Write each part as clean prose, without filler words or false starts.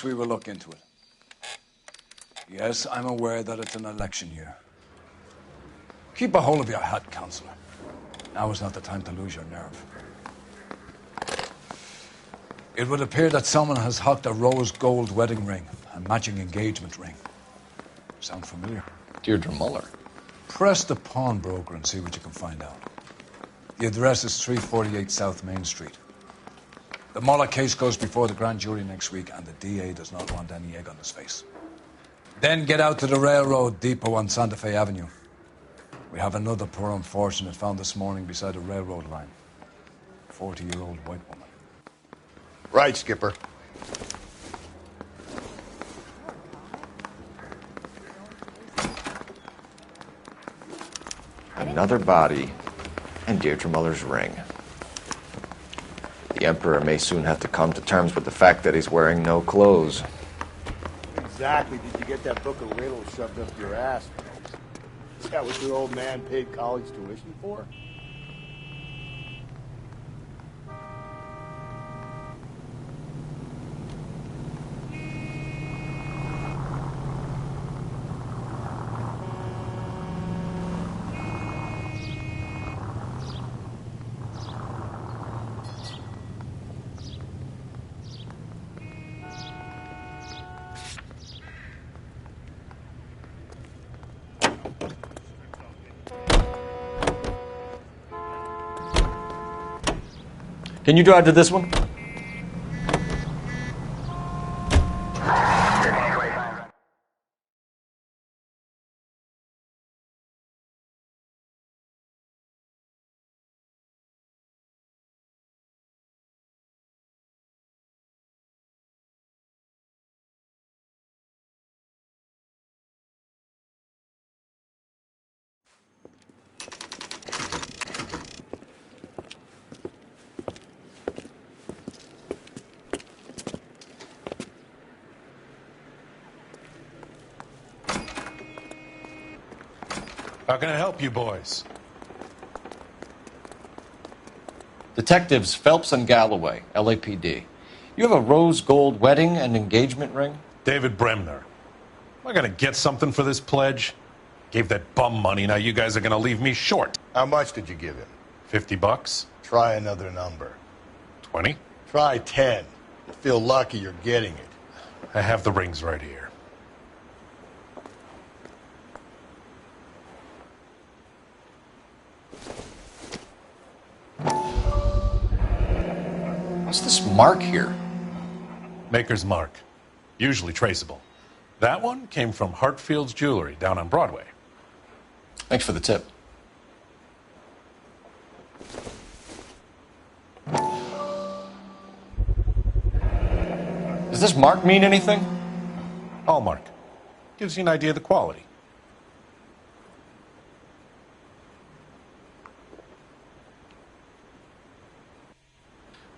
course we will look into it. Yes, I'm aware that it's an election year. Keep a hold of your hat, Counselor. Now is not the time to lose your nerve. It would appear that someone has hocked a rose gold wedding ring, a matching engagement ring. Sound familiar? Deirdre Muller. Press the pawnbroker and see what you can find out. The address is 348 South Main Street. The Muller case goes before the grand jury next week, and the DA does not want any egg on his face. Then get out to the railroad depot on Santa Fe Avenue. We have another poor unfortunate found this morning beside a railroad line. 40-year-old white woman. Right, Skipper. Another body, and Deirdre Muller's ring. The Emperor may soon have to come to terms with the fact that he's wearing no clothes. Exactly. Did you get that book of riddles shoved up your ass? Is that what your old man paid college tuition for? Can you drive to this one? How can I help you boys? Detectives Phelps and Galloway, LAPD. You have a rose gold wedding and engagement ring? David Bremner. Am I going to get something for this pledge? Gave that bum money, now you guys are going to leave me short. How much did you give him? $50? Try another number. 20? Try 10. You feel lucky you're getting it. I have the rings right here. What's this mark here? Maker's mark. Usually traceable. That one came from Hartfield's Jewelry down on Broadway. Thanks for the tip. Does this mark mean anything? Hallmark. Gives you an idea of the quality.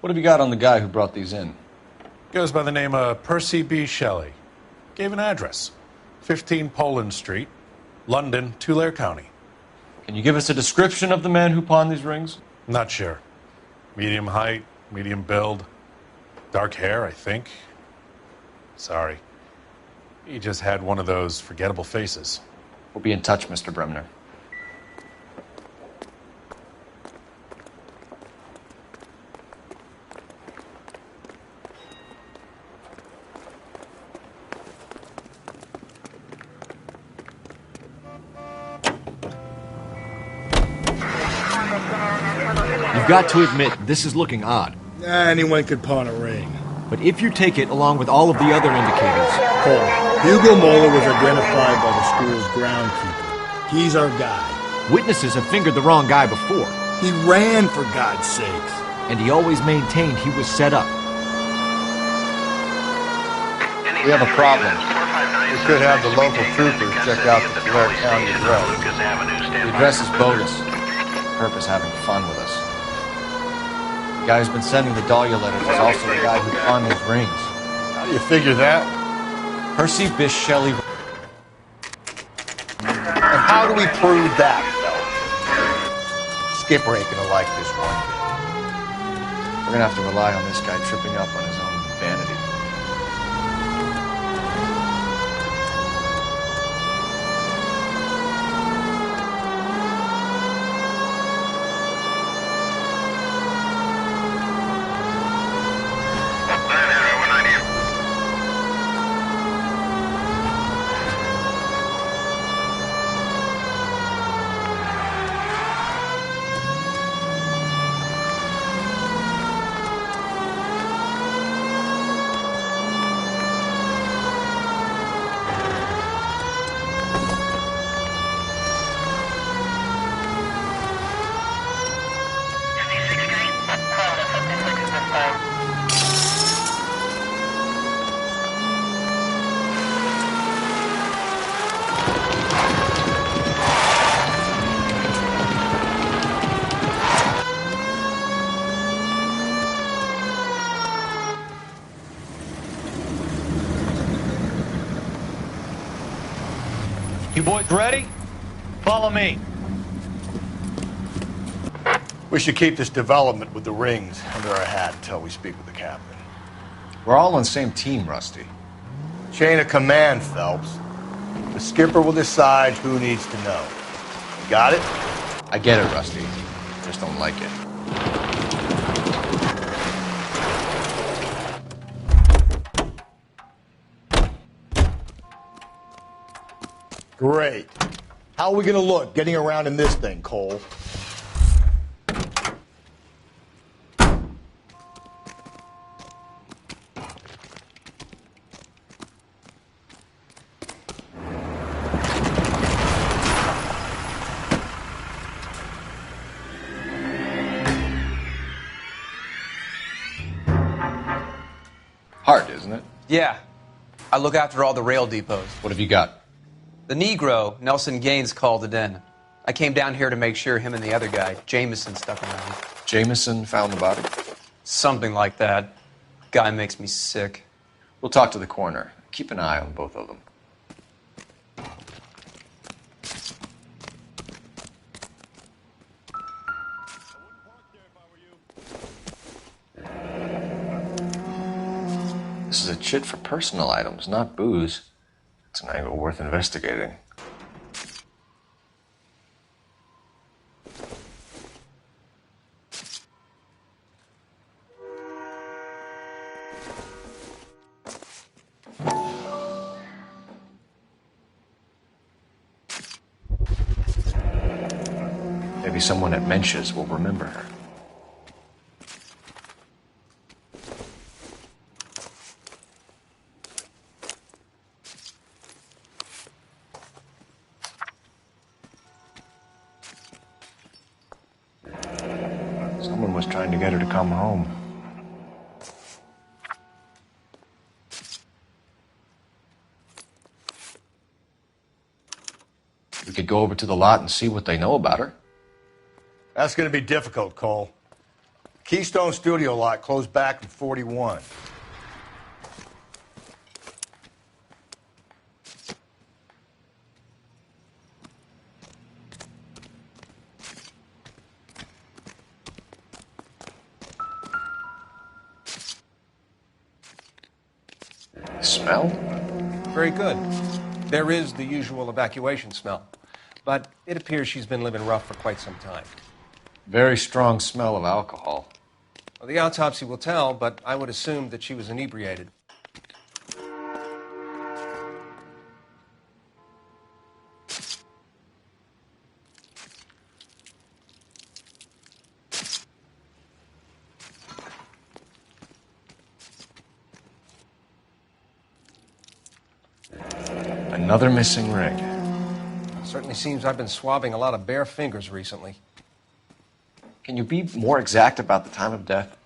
What have you got on the guy who brought these in? Goes by the name of Percy B. Shelley. Gave an address. 15 Poland Street, London, Tulare County. Can you give us a description of the man who pawned these rings? Not sure. Medium height, medium build. Dark hair, I think. Sorry. He just had one of those forgettable faces. We'll be in touch, Mr. Bremner. You've got to admit, this is looking odd. Anyone could pawn a ring. But if you take it along with all of the other indicators... Cole, Hugo Moeller was identified by the school's groundkeeper. He's our guy. Witnesses have fingered the wrong guy before. He ran, for God's sakes. And he always maintained he was set up. We have a problem. We could have the local troopers check out the Tulare County address. The address is bogus. Perp is having fun with us. The guy who's been sending the Dahlia letters is also the guy who pawned his rings. How do you figure that? Percy Bysshe Shelley. And how do we prove that, fellas? Skipper ain't gonna like this one bit. We're gonna have to rely on this guy tripping up on his own vanity. You boys ready? Follow me. We should keep this development with the rings under our hat until we speak with the captain. We're all on the same team, Rusty. Chain of command, Phelps. The skipper will decide who needs to know. Got it? I get it, Rusty. Just don't like it. Great. How are we gonna look getting around in this thing, Cole? Hard, isn't it? Yeah. I look after all the rail depots. What have you got? The Negro, Nelson Gaines, called it in. I came down here to make sure him and the other guy, Jameson, stuck around. Jameson found the body? Something like that. Guy makes me sick. We'll talk to the coroner. Keep an eye on both of them. This is a chit for personal items, not booze. It's an angle worth investigating. Maybe someone at Mensch's will remember her. Someone was trying to get her to come home. We could go over to the lot and see what they know about her. That's gonna be difficult, Cole. Keystone Studio lot closed back in 41. Smell? Very good. There is the usual evacuation smell, but it appears she's been living rough for quite some time. Very strong smell of alcohol. Well, the autopsy will tell, but I would assume that she was inebriated. Another missing ring. Certainly seems I've been swabbing a lot of bare fingers recently. Can you be more exact about the time of death?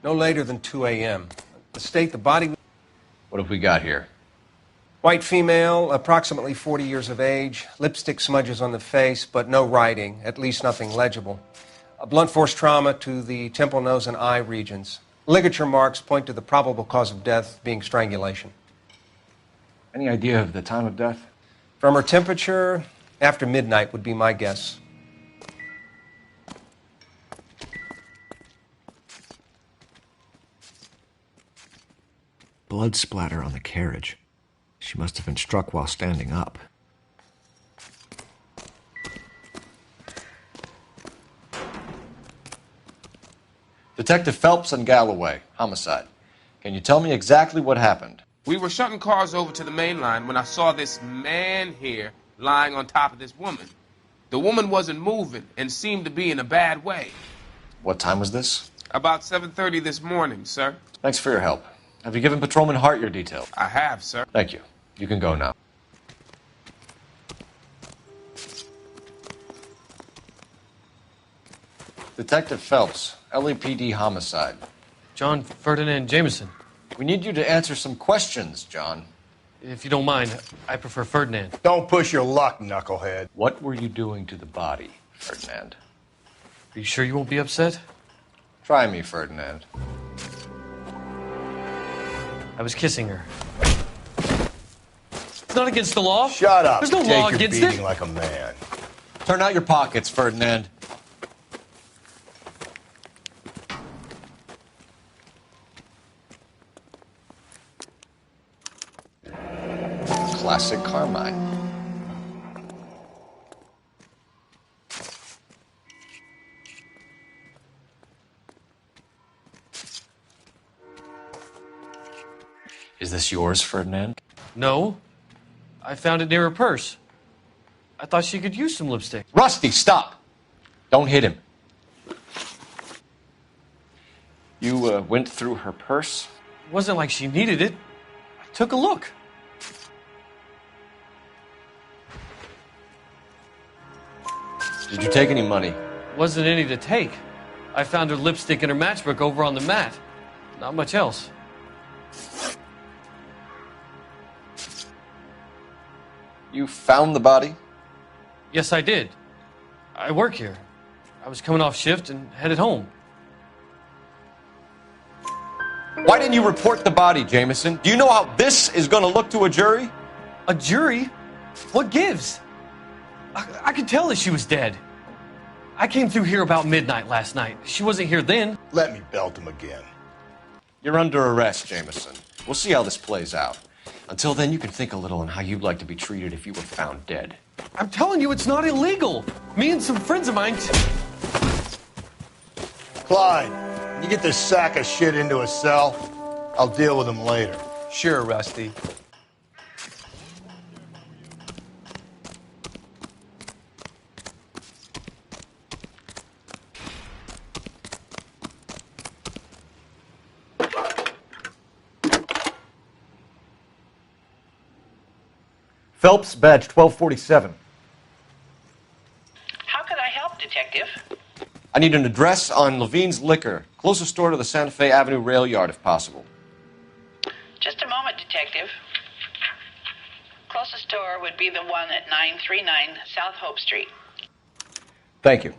No later than 2 a.m. The state the body... What have we got here? White female, approximately 40 years of age, lipstick smudges on the face, but no writing, at least nothing legible. A blunt force trauma to the temple, nose, and eye regions. Ligature marks point to the probable cause of death being strangulation. Any idea of the time of death? From her temperature, after midnight would be my guess. Blood splatter on the carriage. She must have been struck while standing up. Detective Phelps and Galloway, homicide. Can you tell me exactly what happened? We were shutting cars over to the main line when I saw this man here lying on top of this woman. The woman wasn't moving and seemed to be in a bad way. What time was this? About 7:30 this morning, sir. Thanks for your help. Have you given Patrolman Hart your details? I have, sir. Thank you. You can go now. Detective Phelps, LAPD homicide. John Ferdinand Jameson. We need you to answer some questions, John. If you don't mind, I prefer Ferdinand. Don't push your luck, knucklehead. What were you doing to the body, Ferdinand? Are you sure you won't be upset? Try me, Ferdinand. I was kissing her. It's not against the law. Shut up. There's no Take law your against beating it. like a man. Turn out your pockets, Ferdinand. Classic Carmine. Is this yours, Ferdinand? No. I found it near her purse. I thought she could use some lipstick. Rusty, stop! Don't hit him. You went through her purse? It wasn't like she needed it. I took a look. Did you take any money? Wasn't any to take. I found her lipstick and her matchbook over on the mat. Not much else. You found the body? Yes, I did. I work here. I was coming off shift and headed home. Why didn't you report the body, Jameson? Do you know how this is going to look to a jury? A jury? What gives? I could tell that she was dead. I came through here about midnight last night. She wasn't here then. Let me belt him again. You're under arrest, Jameson. We'll see how this plays out. Until then, you can think a little on how you'd like to be treated if you were found dead. I'm telling you, it's not illegal. Me and some friends of mine... Clyde, you get this sack of shit into a cell. I'll deal with him later. Sure, Rusty. Phelps, badge 1247. How can I help, Detective? I need an address on Levine's Liquor. Closest store to the Santa Fe Avenue rail yard, if possible. Just a moment, Detective. Closest store would be the one at 939 South Hope Street. Thank you.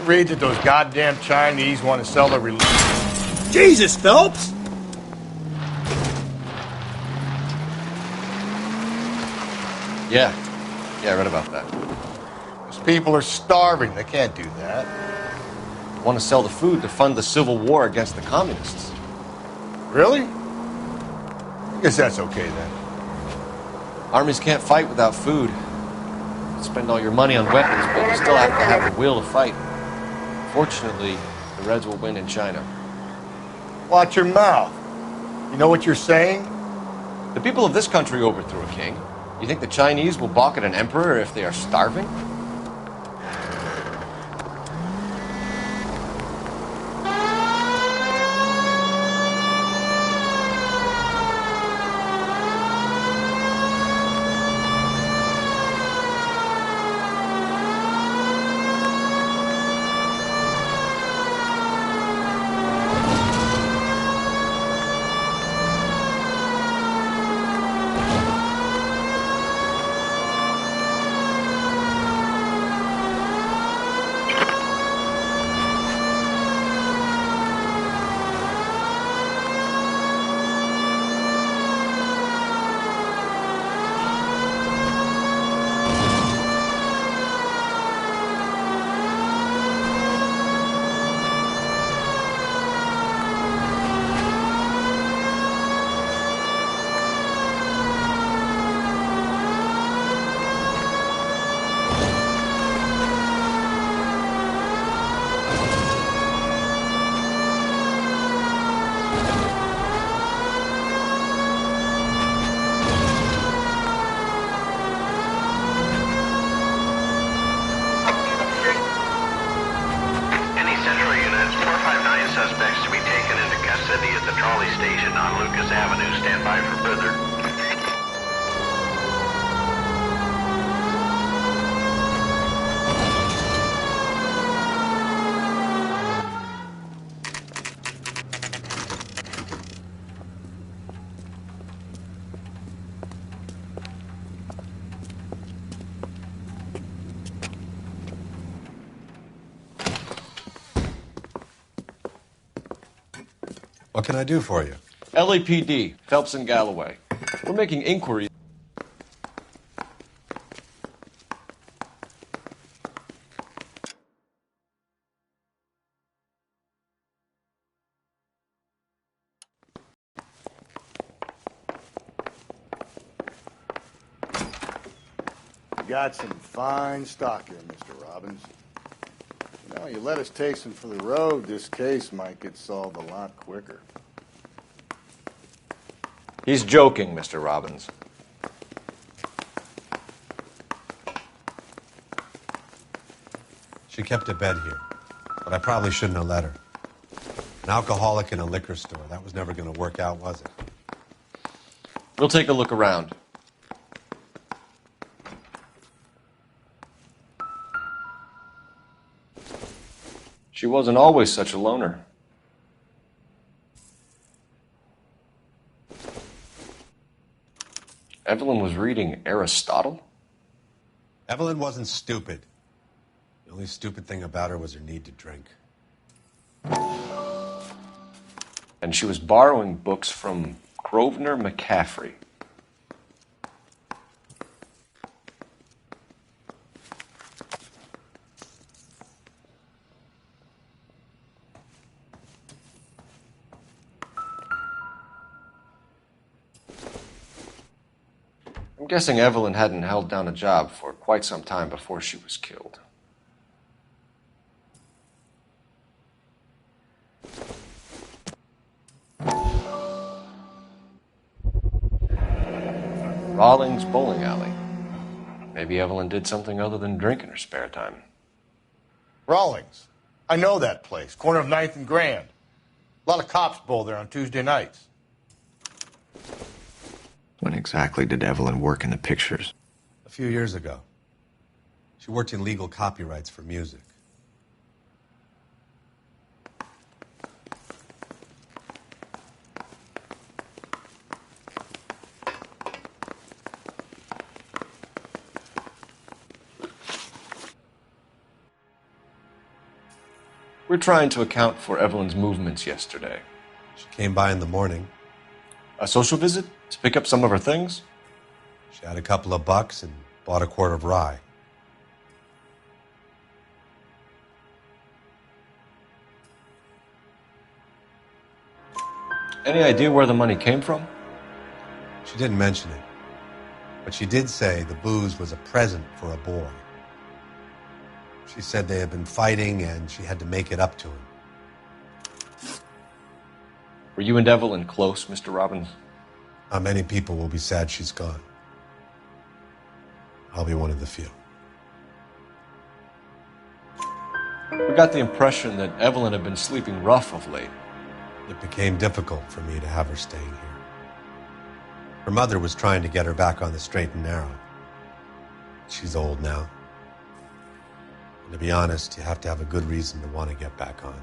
Read that those goddamn Chinese want to sell their religion. Jesus, Phelps! Yeah, I read about that. Those people are starving. They can't do that. Want to sell the food to fund the civil war against the communists. Really? I guess that's okay then. Armies can't fight without food. You spend all your money on weapons, but you still have to have the will to fight. Fortunately, the Reds will win in China. Watch your mouth. You know what you're saying? The people of this country overthrew a king. You think the Chinese will balk at an emperor if they are starving? Valley Station on Lucas Avenue. Stand by for further. What can I do for you? LAPD, Phelps and Galloway. We're making inquiries. You got some fine stock here, Mr. Robbins. You know, you let us take some for the road, this case might get solved a lot quicker. He's joking, Mr. Robbins. She kept a bed here, but I probably shouldn't have let her. An alcoholic in a liquor store. That was never going to work out, was it? We'll take a look around. She wasn't always such a loner. Evelyn was reading Aristotle? Evelyn wasn't stupid. The only stupid thing about her was her need to drink. And she was borrowing books from Grosvenor McCaffrey. I'm guessing Evelyn hadn't held down a job for quite some time before she was killed. Rawlings Bowling Alley. Maybe Evelyn did something other than drink in her spare time. Rawlings. I know that place. Corner of 9th and Grand. A lot of cops bowl there on Tuesday nights. When exactly did Evelyn work in the pictures? A few years ago. She worked in legal copyrights for music. We're trying to account for Evelyn's movements yesterday. She came by in the morning. A social visit? To pick up some of her things? She had a couple of bucks and bought a quart of rye. Any idea where the money came from? She didn't mention it, but she did say the booze was a present for a boy. She said they had been fighting and she had to make it up to him. Were you and Evelyn close, Mr. Robbins? Not many people will be sad she's gone. I'll be one of the few. We got the impression that Evelyn had been sleeping rough of late. It became difficult for me to have her staying here. Her mother was trying to get her back on the straight and narrow. She's old now. And to be honest, you have to have a good reason to want to get back on.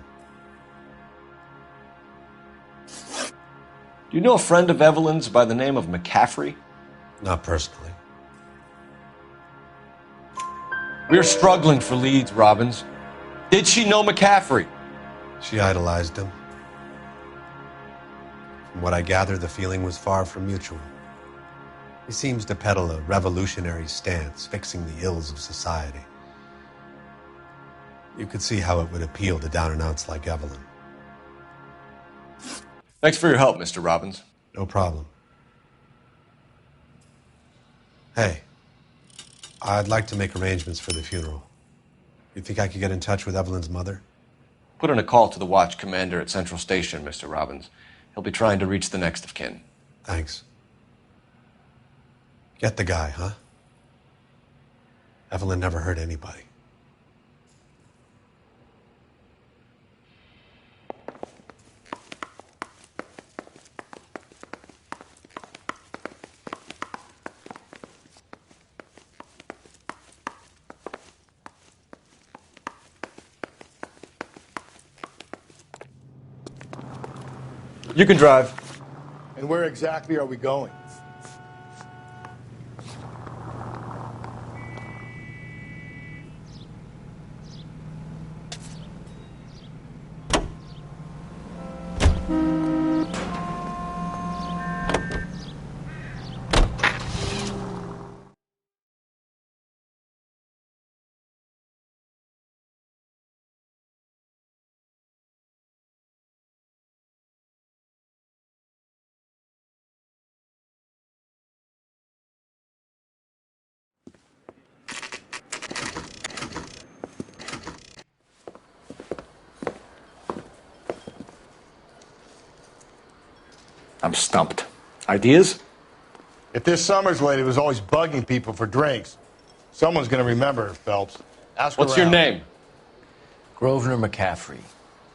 Do you know a friend of Evelyn's by the name of McCaffrey? Not personally. We're struggling for leads, Robbins. Did she know McCaffrey? She idolized him. From what I gather, the feeling was far from mutual. He seems to peddle a revolutionary stance, fixing the ills of society. You could see how it would appeal to down-and-outs like Evelyn. Thanks for your help, Mr. Robbins. No problem. Hey, I'd like to make arrangements for the funeral. You think I could get in touch with Evelyn's mother? Put in a call to the watch commander at Central Station, Mr. Robbins. He'll be trying to reach the next of kin. Thanks. Get the guy, huh? Evelyn never hurt anybody. You can drive. And where exactly are we going? I'm stumped. Ideas? If this Summers lady was always bugging people for drinks, someone's going to remember her, Phelps. Ask her What's your around. name? Grosvenor McCaffrey.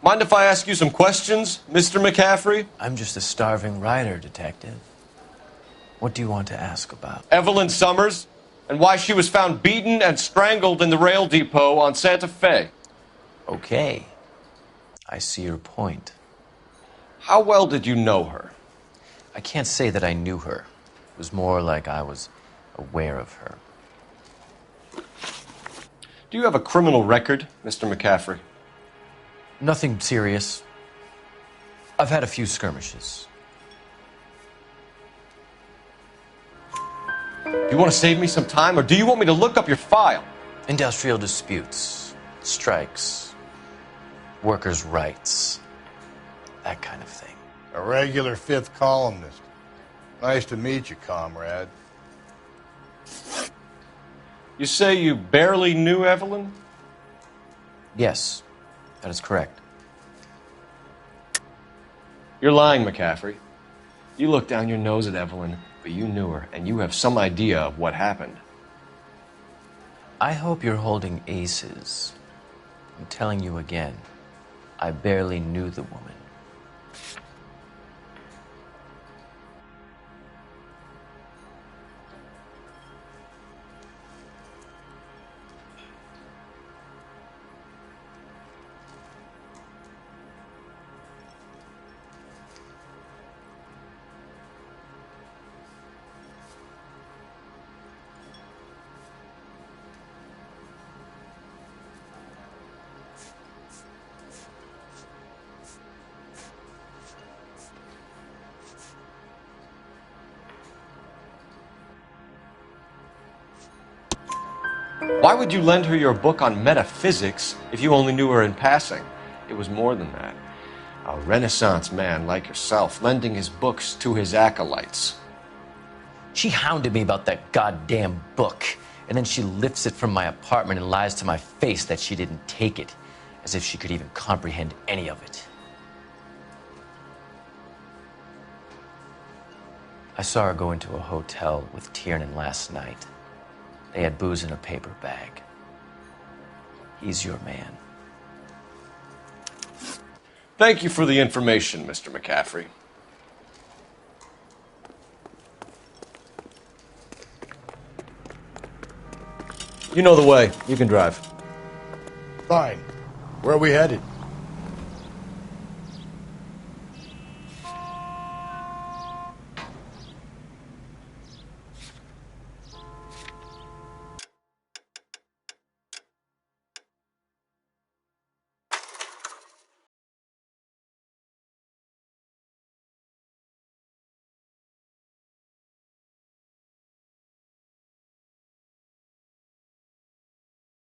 Mind if I ask you some questions, Mr. McCaffrey? I'm just a starving writer, Detective. What do you want to ask about? Evelyn Summers, and why she was found beaten and strangled in the rail depot on Santa Fe. Okay. I see your point. How well did you know her? I can't say that I knew her. It was more like I was aware of her. Do you have a criminal record, Mr. McCaffrey? Nothing serious. I've had a few skirmishes. Do you want to save me some time, or do you want me to look up your file? Industrial disputes, strikes, workers' rights, that kind of thing. A regular fifth columnist. Nice to meet you, comrade. You say you barely knew Evelyn? Yes, that is correct. You're lying, McCaffrey. You looked down your nose at Evelyn, but you knew her, and you have some idea of what happened. I hope you're holding aces. I'm telling you again, I barely knew the woman. Why would you lend her your book on metaphysics if you only knew her in passing? It was more than that. A Renaissance man like yourself, lending his books to his acolytes. She hounded me about that goddamn book, and then she lifts it from my apartment and lies to my face that she didn't take it, as if she could even comprehend any of it. I saw her go into a hotel with Tiernan last night. They had booze in a paper bag. He's your man. Thank you for the information, Mr. McCaffrey. You know the way. You can drive. Fine. Where are we headed?